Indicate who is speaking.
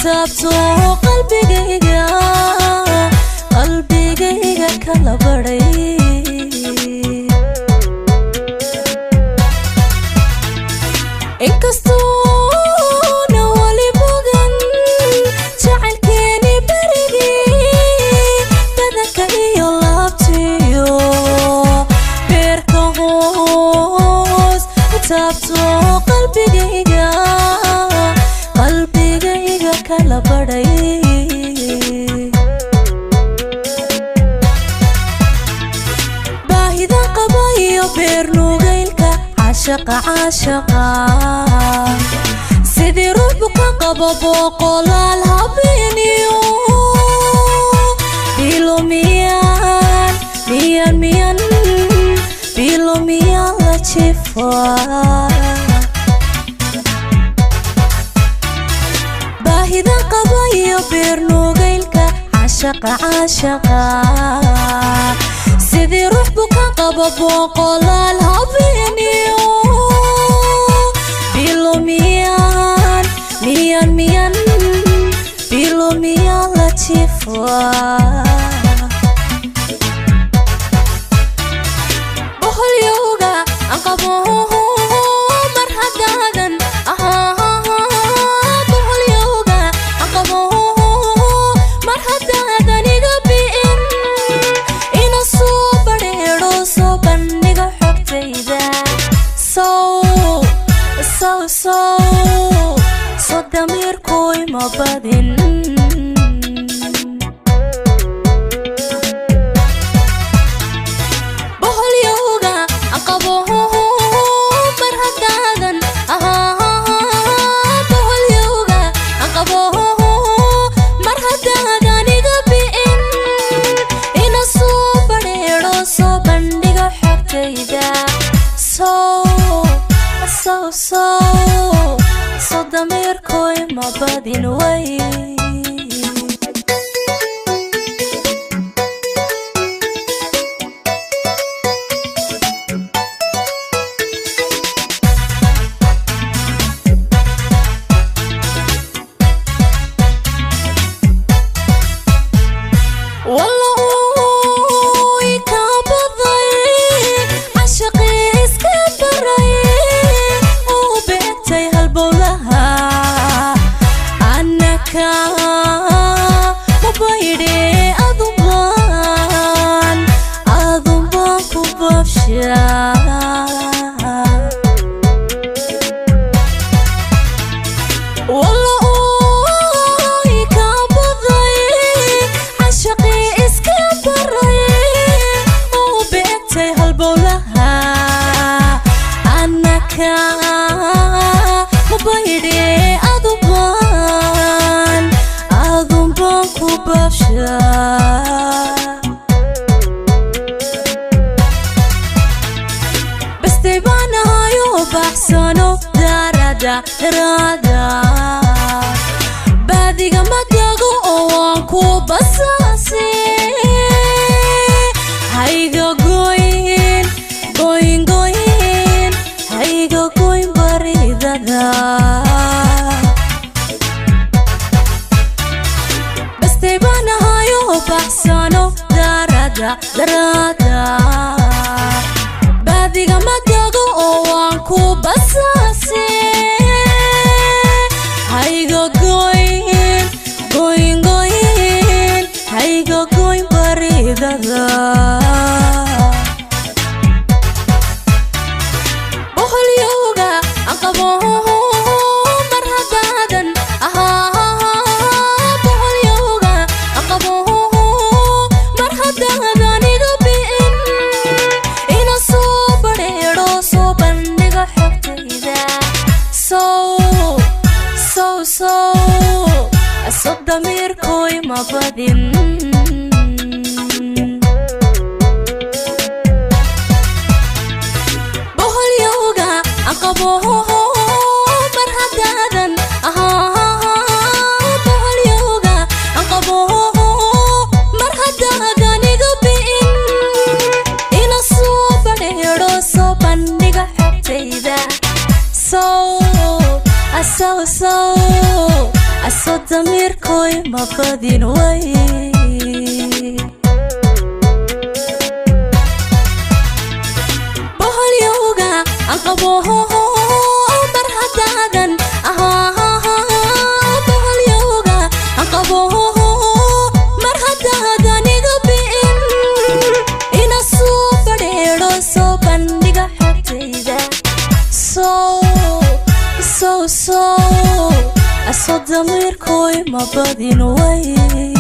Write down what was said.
Speaker 1: taabto qalbigayga kala baray inkastoo na wali bogan jacaylkeeni barigii badanka iyo laabtiyo beerka hoos taabto qalbigayga kala baray baahida qabayo beernugaylka caashaqa sidii ruuxu ka qabo boqolaal habeeniyo bilomiyaan la jifaa baahida qabayo beernugaylka caashaqa sidii ruuxu ka qabo boqolaal habeeniyo bilomiyaan la jifaa boqolyowga aan qabo mar haddaadan so damirkoy ma badin boqolyowga aan qabo mar haddaadan boqolyowga aan qabo mar haddaadan iga bi'in ina soo badheedho soo bandhiga xogtayda so damirkoy ma badin way baadiga madago oo waan ku basaase hayga goyn hayga goyn baridada bastay baanahayo baxsano darada baadiga madago oo waan ku basaase hayga goyn baridada boqolyowga aan qabo mar haddaadan boqolyowga aan qabo mar haddaadan iga bi'in ina soo badheedho soo bandhiga xogtayda so damirkoy ma badin boqolyowga aan qabo mar haddaadan boqolyowga aan qabo mar haddaadan iga bi'in ina soo badheedho soo bandhiga xogtayda so damirkoy ma badin way bahal yoga aqabo mar hadadan bahal yoga aqabo mar hadadan iga bi'in ina soo fadhiyo soo bandhiga xogtayda so damirkoy ma badin way